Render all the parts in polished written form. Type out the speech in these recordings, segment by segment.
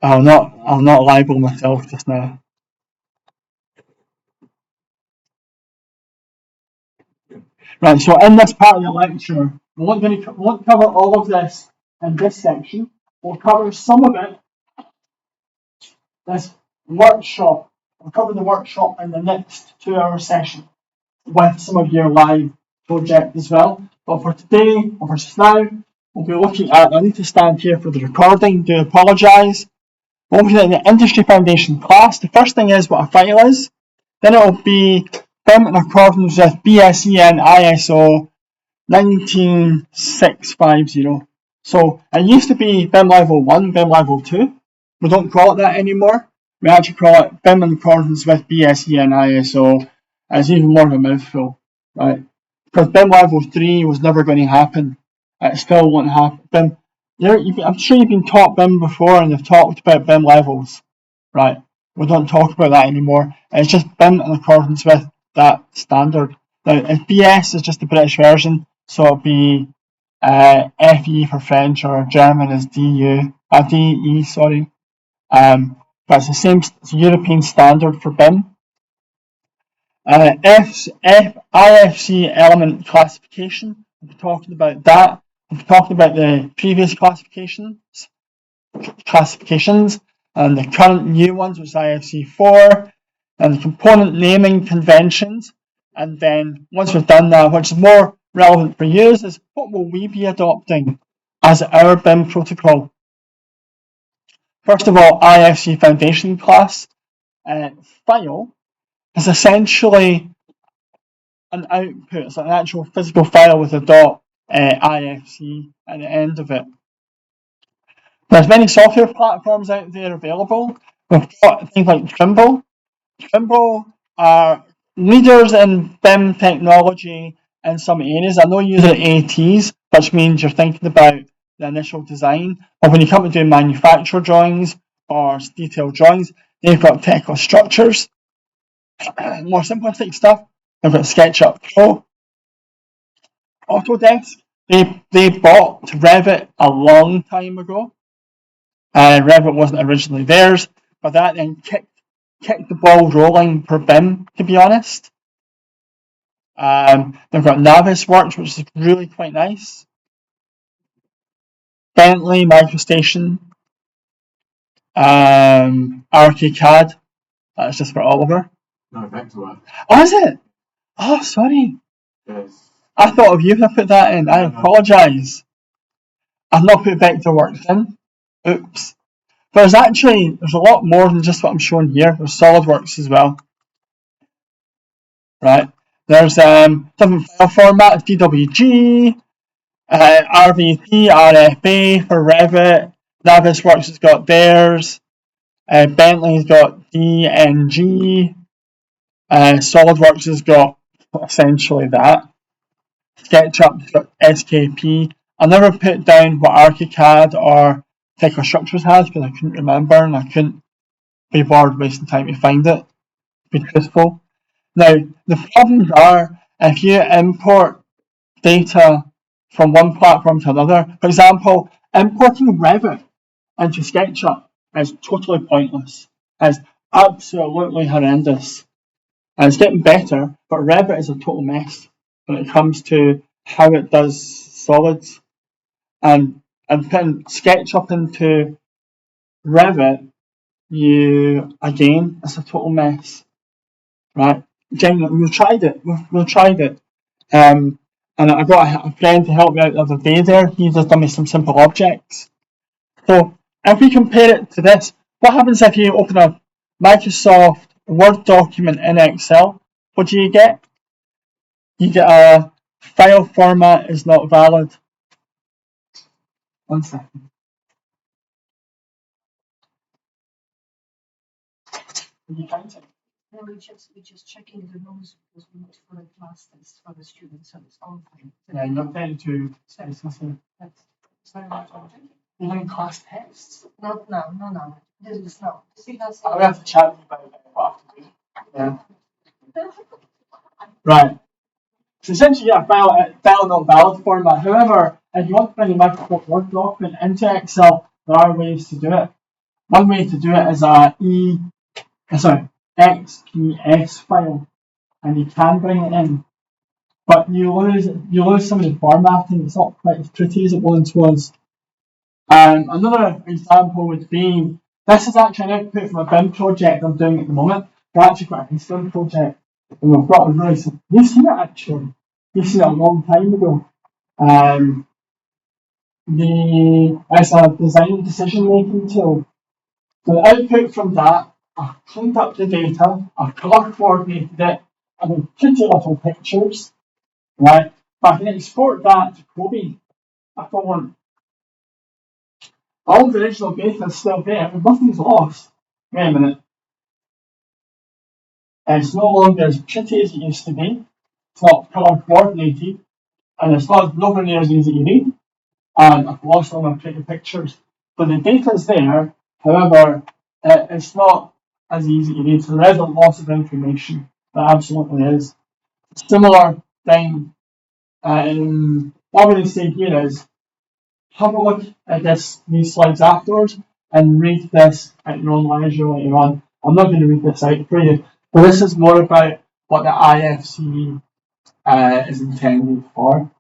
I'll not libel myself just now. Right, so in this part of the lecture, we won't cover all of this in this section. We'll cover some of it, this workshop. We'll cover the workshop in the next 2-hour session with some of your live project as well. But for today, or for just now, we'll be looking at, I need to stand here for the recording, do apologise. We're looking at the Industry Foundation class. The first thing is what a file is. Then it will be BIM in accordance with BSEN ISO 19650. So it used to be BIM level 1, BIM level 2. We don't call it that anymore. We actually call it BIM in accordance with BSEN ISO. It's even more of a mouthful, right? Because BIM level 3 was never going to happen. It still won't happen. I'm sure you've been taught BIM before and they've talked about BIM levels, right? We don't talk about that anymore. It's just BIM in accordance with that standard. Now, if BS is just the British version, so it'll be FE for French, or German is DE, sorry. But it's the same, it's a European standard for BIM. IFC element classification, we'll be talking about that. We'll be talking about the previous classifications and the current new ones, which is IFC4, and the component naming conventions. And then once we've done that, which is more relevant for you, is what will we be adopting as our BIM protocol? First of all, IFC Foundation class file is essentially an output. It's an actual physical file with a .ifc at the end of it. There's many software platforms out there available. We've got things like Trimble. Trimble are leaders in BIM technology in some areas. I know you're ATs, which means you're thinking about the initial design. But when you come to do manufacturer drawings or detailed drawings, they've got technical structures. More simplistic stuff, they've got SketchUp Pro. Autodesk, they bought Revit a long time ago. Revit wasn't originally theirs, but that then kicked the ball rolling for BIM, to be honest. They've got Navisworks, which is really quite nice. Bentley, MicroStation, ArchiCAD. That's just for Oliver. No, Vectorworks. Oh, is it? Oh, sorry. Yes. I thought of you if I put that in. I apologise. I've not put Vectorworks in. Oops. But there's a lot more than just what I'm showing here. There's SolidWorks as well. Right. There's different file formats, DWG, RVP, RFA for Revit. Navisworks has got theirs. Bentley's got DNG. SolidWorks has got essentially that. SketchUp's got SKP. I never put down what ArchiCAD or Technical Structures has because I couldn't remember and I couldn't be bothered wasting time to find it, to be truthful. Now, the problems are if you import data from one platform to another. For example, importing Revit into SketchUp is totally pointless. It's absolutely horrendous. And it's getting better, but Revit is a total mess when it comes to how it does solids. And putting SketchUp into Revit, it's a total mess. Right? Genuinely, we've tried it. And I got a friend to help me out the other day there. He just done me some simple objects. So if we compare it to this, what happens if you open a Microsoft Word document in Excel? What do you get? You get a file format is not valid. 1 second. Can you find it? No, we're just checking the rules because we need for a class test for the students, so it's all fine. Yeah, you're not getting to discussing. Sorry, what I'm checking. You're doing class tests. Not now, no. This is no. We have to chat about what I have to do. Yeah. Right. So essentially, a file not valid format. However, if you want to bring a Microsoft Word document into Excel, there are ways to do it. One way to do it is XPS file, and you can bring it in, but you lose some of the formatting. It's not quite as pretty as it once was. Another example would be, this is actually an output from a BIM project I'm doing at the moment. We've actually got a nice BIM project, and we've got a really, you've seen it actually, you've seen it a long time ago. It's a design decision making tool. So the output from that, I've cleaned up the data, I've color coordinated it, I've made pretty little pictures, right? But I can export that to Kobe if I want. All the original data is still there, nothing's lost. Wait a minute. It's no longer as pretty as it used to be. It's not color coordinated, and it's not nowhere near as easy to read. And I've lost all my pretty pictures. But the data's there, however, it's not as easy to read. So there is a loss of information. There absolutely is. Similar thing, what I'm going to say here is, have a look at these slides afterwards and read this at your own leisure later on. I'm not going to read this out for you, but this is more about what the IFC is intended for.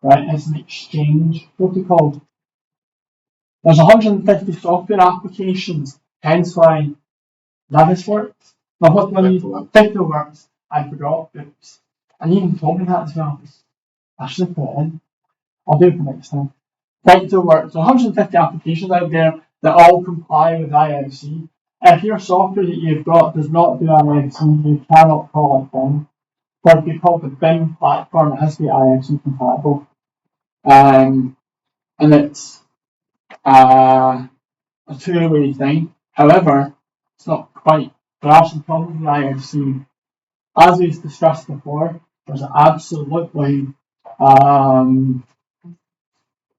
Right? It's an exchange protocol. There's 150 software applications, hence why Navis works. Now, what do I need? Vectorworks. I forgot. Oops. And you even told me that as well. I should put it in. I'll do it for next time. Vectorworks. So 150 applications out there that all comply with IFC. If your software that you've got does not do IFC, you cannot call it BIM. For it to be called the BIM platform, it has to be IFC compatible. And it's a two-way thing. However, it's not quite. There are some problems with IFC. As we've discussed before, there's absolutely a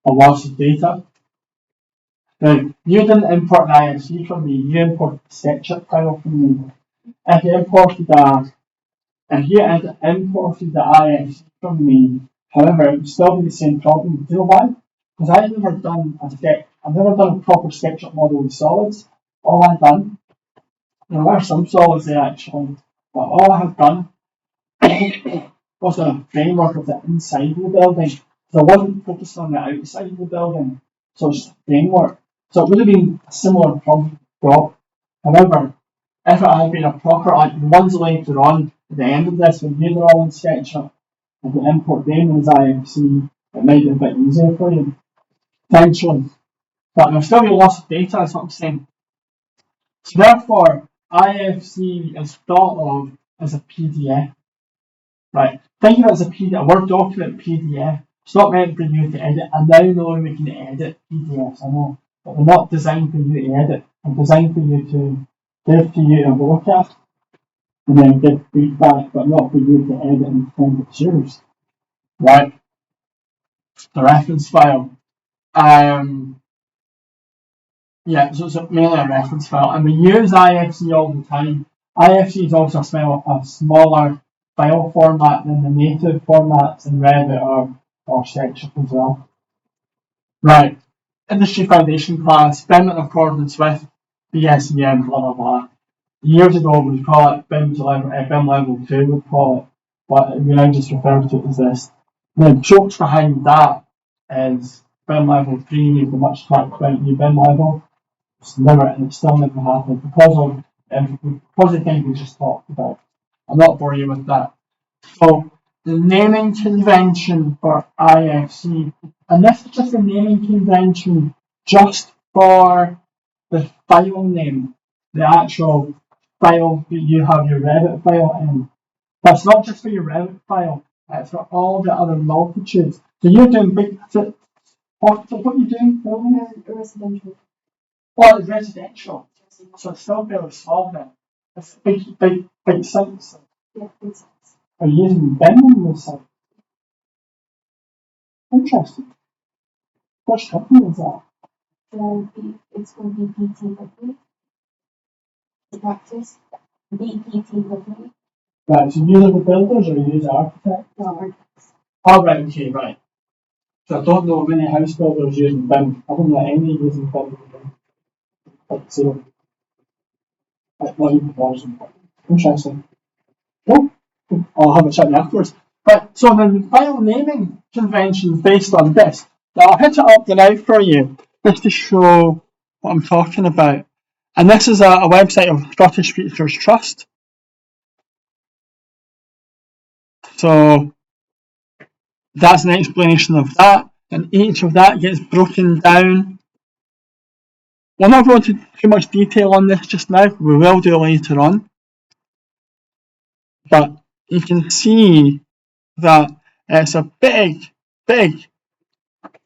loss of data. Now, you didn't import an IFC from me, you imported a SketchUp file from me. If you imported the IFC from me, however, it would still be the same problem. Do you know why? Because I've never done a proper SketchUp model with solids. All I've done, there are some solids there actually, but all I have done was a framework of the inside of the building. So I wasn't focused on the outside of the building. So it's a framework. So it would have been a similar problem. However, if it had been a proper, like the ones later on at the end of this, when you're all in SketchUp, and the import them as IFC, it might be a bit easier for you, potentially. But there'll still be a loss of data, that's what I'm saying. So therefore, IFC is thought of as a PDF. Right. Think of it as a Word document PDF. It's not meant for you to edit. I now know we can edit PDFs, I know. But they're not designed for you to edit. They're designed for you to give to you a look at and then give feedback, but not for you to edit and pretend it's yours. Right. The reference file. Yeah, so it's mainly a reference file. And we use IFC all the time. IFC is also a smaller file format than the native formats in Revit or SketchUp as well. Right. Industry Foundation class, BIM in accordance with BSVN, blah blah blah. Years ago we'd call it BIM level 2, we'd call it, but we now just refer to it as this. The jokes behind that is BIM level 3 is the much talked about new BIM level. It's still never happened because of things we just talked about. I'm not boring you with that. So the naming convention for IFC, and this is just a naming convention just for the file name, the actual file that you have your Revit file in. That's not just for your Revit file, it's for all the other multitudes. So you're doing big, what are you doing? Residential. Well, it's residential, so it's still fairly small then. It's big sites. Yeah, it's Are you using BIM on this site? Interesting. Which company is that? it's going to be BT Livery. The practice. BPT Livery. Right, so you use the builders or you use architects? No, architects. Oh, right, okay, right. So I don't know many house builders using BIM. I don't know any using BIM. Like 0. Like not even $1. Interesting. Oh, I'll have a chat afterwards. But so the file naming convention based on this. Now I'll hit it up now for you, just to show what I'm talking about. And this is a website of Scottish Futures Trust. So that's an explanation of that, and each of that gets broken down. We're not going into too much detail on this just now, we will do later on. But you can see that it's a big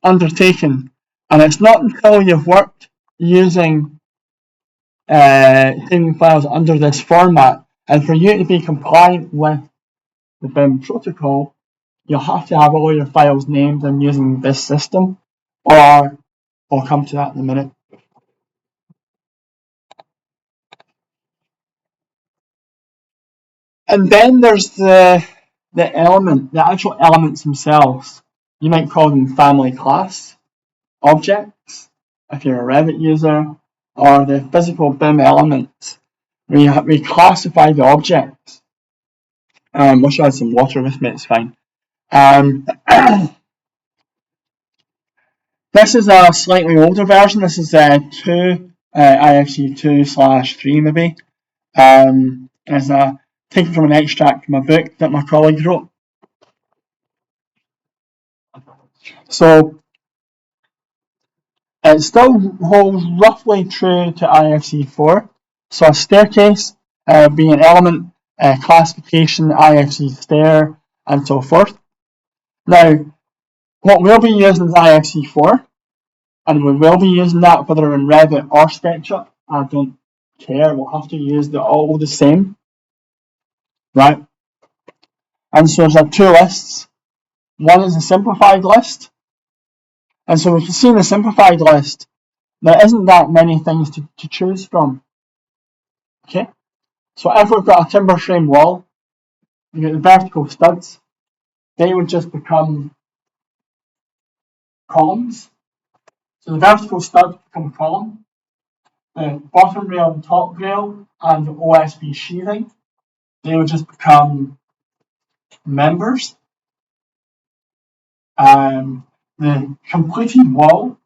undertaking, and it's not until you've worked using saving files under this format, and for you to be compliant with the BIM protocol, you'll have to have all your files named and using this system, or I'll come to that in a minute. And then there's the actual elements themselves. You might call them family class objects if you're a Revit user, or the physical BIM elements. We classify the objects. We'll show some water with me, it's fine. This is a slightly older version. This is 2, IFC 2/3 maybe. It's taken from an extract from a book that my colleague wrote. So it still holds roughly true to IFC 4. So a staircase being an element, classification, IFC stair, and so forth. Now, what we'll be using is IFC 4, and we will be using that whether in Revit or SketchUp. I don't care, we'll have to use all the same, right? And so there's 2 lists. One is a simplified list, and so we can see in the simplified list, there isn't that many things to choose from. Okay, so if we've got a timber frame wall, you get the vertical studs, they would just become columns. So the vertical studs become a column, the bottom rail and top rail and the OSB sheathing, they would just become members. The completed wall,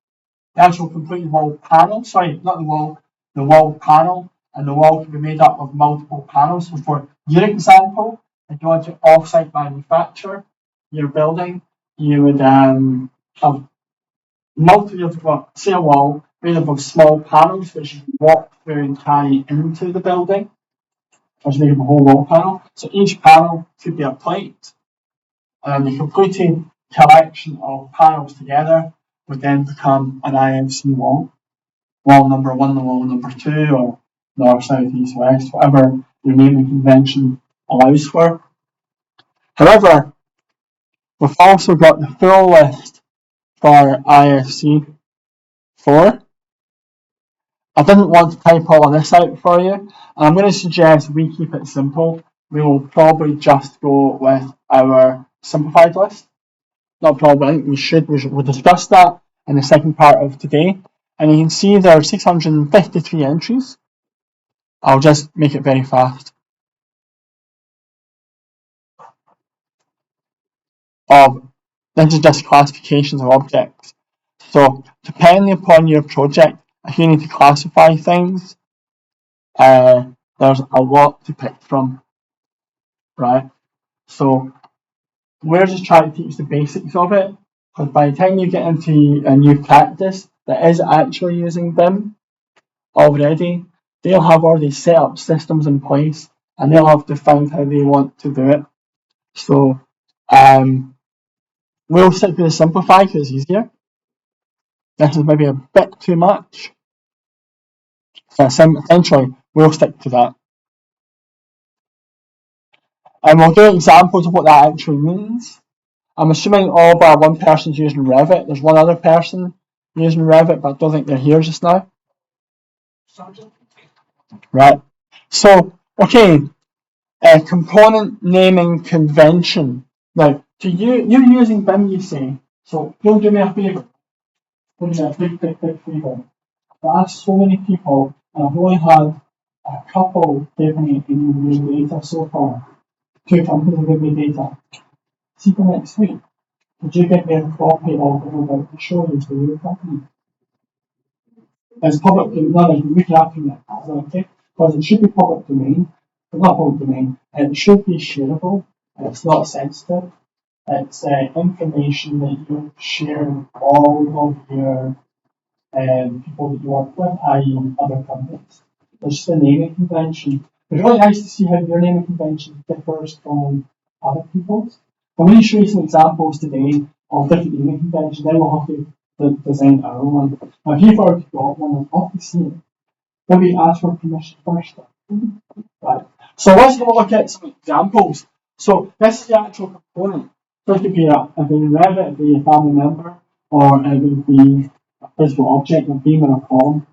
the actual completed wall panel, sorry, not the wall panel, and the wall can be made up of multiple panels. So for your example, if you want to off-site manufacture your building, you would have multiple, say a wall made up of small panels which you walk through and carry into the building, which make up a whole wall panel. So each panel could be a plate, and the completed collection of panels together would then become an IFC wall. Wall number 1 and wall number 2, or north, south, east, west, whatever your naming convention allows for. However, we've also got the full list for IFC 4. I didn't want to type all of this out for you, and I'm going to suggest we keep it simple. We will probably just go with our simplified list. Not probably, I think we should. We'll discuss that in the second part of today. And you can see there are 653 entries. I'll just make it very fast. This is just classifications of objects. So depending upon your project, if you need to classify things, there's a lot to pick from, right? So we're just trying to teach the basics of it, because by the time you get into a new practice that is actually using BIM already, they'll have already set up systems in place, and they'll have defined how they want to do it. So we'll stick with the simplify because it's easier. This is maybe a bit too much. So essentially, we'll stick to that. And we'll do examples of what that actually means. I'm assuming all but one person's using Revit. There's one other person using Revit, but I don't think they're here just now. Right. So, okay, component naming convention. Now, you're using BIM, you say. So, don't do me a favour. Do me a big favour. I've asked so many people, and I've only had a couple give me ENU data so far. 2 companies have given me data. See for next week. Could you get me a copy of what I'm about to show you for your company? It's public domain, no, we can have it, okay? Because it should be public domain, but not public domain. It should be shareable. It's not sensitive. It's information that you share with all of your people that you work with, i.e. other companies. It's just a naming convention. It's really nice to see how your naming convention differs from other people's. I'm going to show you some examples today of different naming conventions, then we'll have to design our own. Now, if you've already got one, I'd love to see it. Maybe ask for permission first. Right. So let's have a look at some examples. So this is the actual component. So it could be a Revit, it could be a family member, or it would be a physical object, a beam and a column.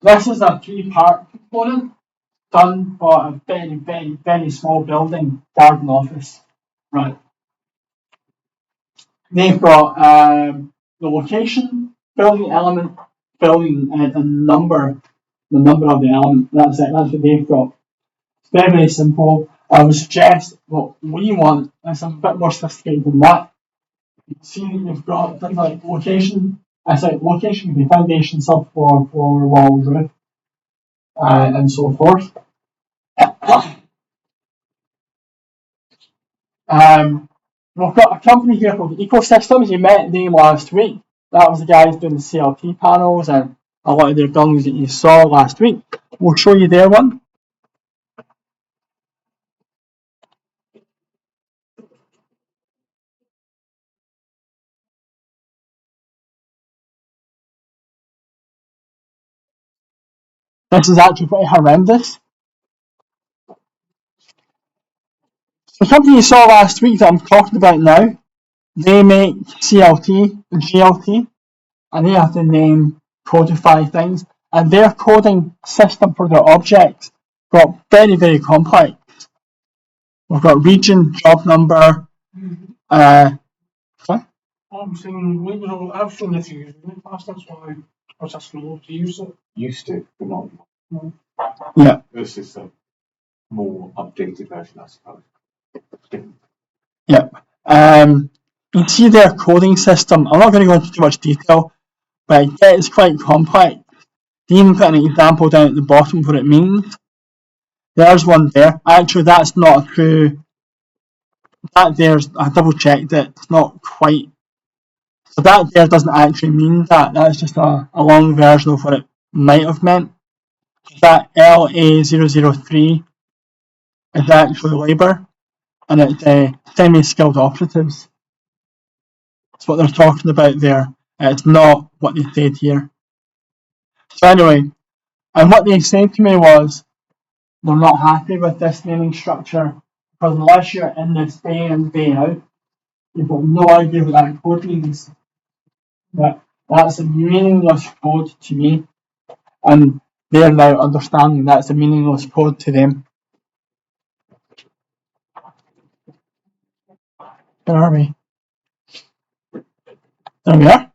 This is a 3-part component done for a very, very, very small building, garden office. Right. They've got the location, building element, building and number, the number of the element. That's it. That's what they've got. It's very, very simple. I would suggest what we want is a bit more sophisticated than that. You can see that you've got things like location. I said location can be foundation, subfloor, floor, wall, roof, and so forth. We've got a company here called Ecosystems. You met them last week. That was the guys doing the CLT panels and a lot of their buildings that you saw last week. We'll show you their one. This is actually pretty horrendous. The company you saw last week that I'm talking about now, they make CLT and GLT, and they have to name, codify things, and their coding system for their objects got very, very complex. We've got region, job number, sorry? I'm saying, I've seen this used in the past, that's why I was asking you to use it. Used to, but not anymore. Yeah. This is a more updated version, I suppose. Yeah. You can see their coding system. I'm not going to go into too much detail, but it gets quite complex. They even put an example down at the bottom of what it means. There's one there. Actually, that's not a true. That there's. I double checked it. It's not quite. So that there doesn't actually mean that. That's just a long version of what it might have meant. That LA003 is actually labour, and it's semi-skilled operatives. That's what they're talking about there. It's not what they said here. So anyway, and what they said to me was they're not happy with this naming structure because unless you're in this day in, day out, you've got no idea what that code means. But that's a meaningless code to me, and they're now understanding that's a meaningless code to them. Where are we? There we are.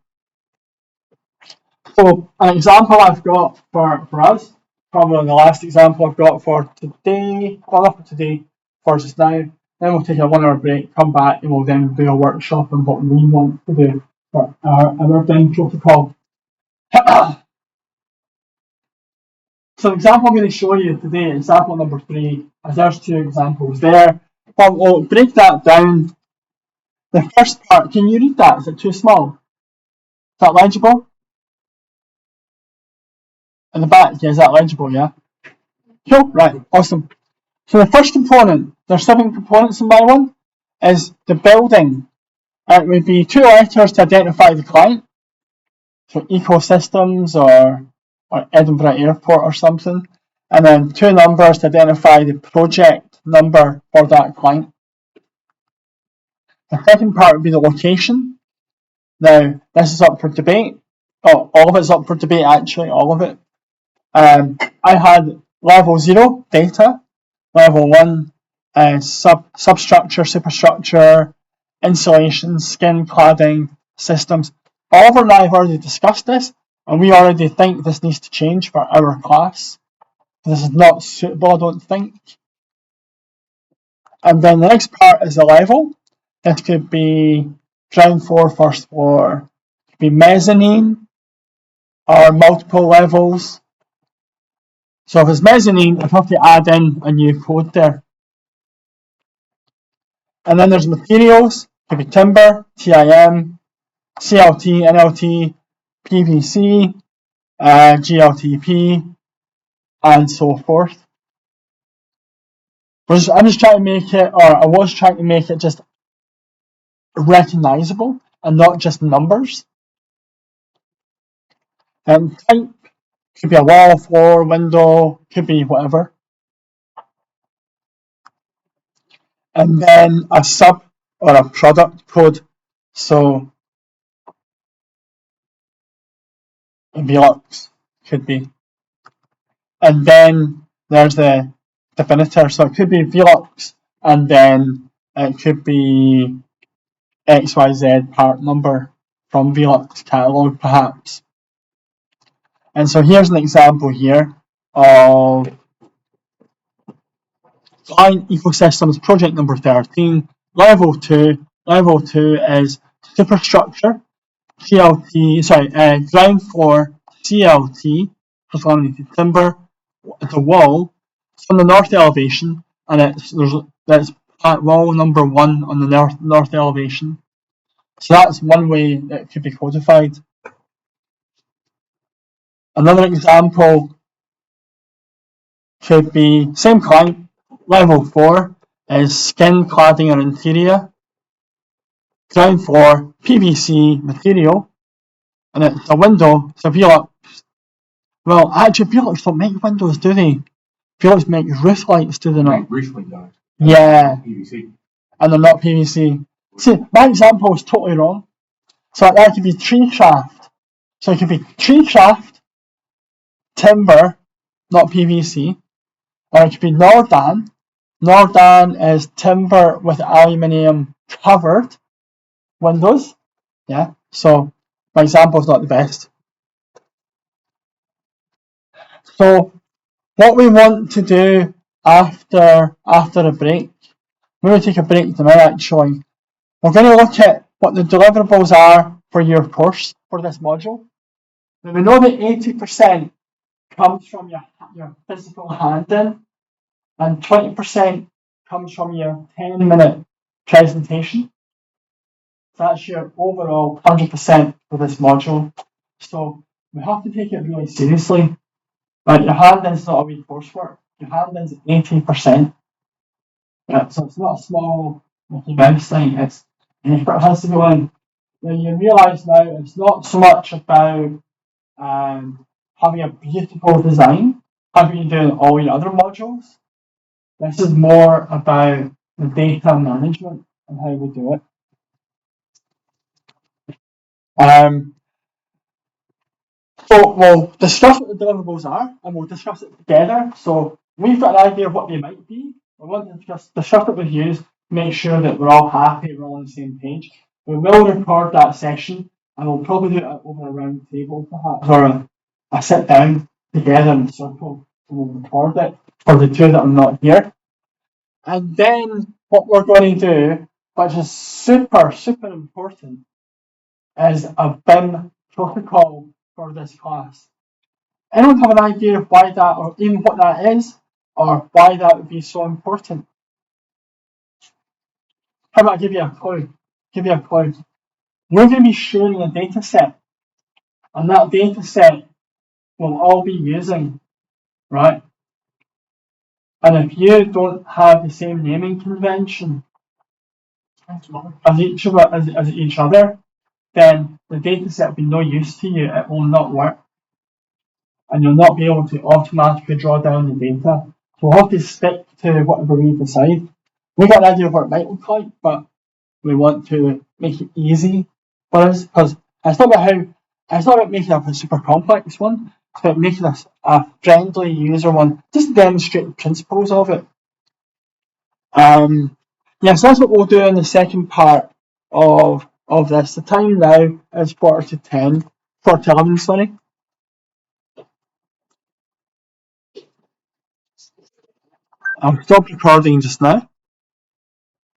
So an example I've got for us, probably the last example I've got for today, well not for today, for just now, then we'll take a 1 hour break, come back and we'll then do a workshop on what we want to do for our BIM protocol. So the example I'm going to show you today, example number 3, as there's 2 examples there. Well, we'll break that down. The first part, can you read that? Is it too small? Is that legible? In the back, yeah, is that legible, yeah? Cool, right, awesome. So the first component, there's 7 components in my one, is the building. It would be 2 letters to identify the client. So Ecosystems or Edinburgh Airport or something. And then 2 numbers to identify the project number for that client. The second part would be the location. Now, this is up for debate. Oh, all of it's up for debate actually, all of it. I had level 0, data. Level 1, substructure, superstructure, insulation, skin cladding, systems. Oliver and I have already discussed this. And we already think this needs to change for our class. This is not suitable, I don't think. And then the next part is the level. This could be ground floor, first floor. It could be mezzanine or multiple levels. So if it's mezzanine, I have to add in a new code there. And then there's materials. It could be timber, TIM, CLT, NLT, PVC, GLTP, and so forth. I'm just trying to make it, or I was trying to make it just recognizable and not just numbers. And type could be a wall, floor, window, could be whatever. And then a sub or a product code. So Velux could be. And then there's the definiter. So it could be Velux and then it could be XYZ part number from Velux catalog perhaps. And so here's an example here of Client Ecosystems project number 13, level 2. Level 2 is superstructure, ground floor, CLT, plus laminated timber, the wall. It's on the north elevation, and that's wall number 1 on the north elevation. So that's one way that it could be codified. Another example could be same client, level 4 is skin cladding or interior. Ground floor, PVC material, and it's a window, it's a Velux. Well, actually, Velux don't make windows, do they? Velux make roof lights, do they not? Roof windows. Yeah. PVC. And they're not PVC. See, my example was totally wrong. So that could be tree shaft. So it could be tree shaft, timber, not PVC. Or it could be Nordan. Nordan is timber with aluminium covered windows. Yeah, so my example is not the best. So what we want to do after a break, we're going to take a break tonight actually. We're going to look at what the deliverables are for your course for this module. Now we know that 80% comes from your physical hand-in and 20% comes from your 10-minute presentation. That's your overall 100% for this module. So we have to take it really seriously. But your hand-in's not a wee coursework. Your hand-in's 80%. Yeah, so it's not a small Mickey Mouse thing. It has to go in. Now you realise now it's not so much about having a beautiful design, having you doing all your other modules. This is more about the data management and how we do it. So we'll discuss what the deliverables are and we'll discuss it together. So we've got an idea of what they might be. We want to discuss it with you, make sure that we're all happy, we're all on the same page. We will record that session and we'll probably do it over a round table perhaps, or a sit down together in a circle and we'll record it for the two that are not here. And then what we're going to do, which is super important, is a BIM protocol for this class. Anyone have an idea of why that, or even what that is, or why that would be so important? How about I give you a clue? We're going to be sharing a data set, and that data set we'll all be using, right? And if you don't have the same naming convention as each other, then the data set will be no use to you. It will not work. And you'll not be able to automatically draw down the data. So we'll have to stick to whatever we decide. We've got an idea of what it might look like, but we want to make it easy for us, because it's not about making a super complex one, it's about making a friendly user one, just to demonstrate the principles of it. So that's what we'll do in the second part of this. The time now is 11, sorry. I'll stop recording just now.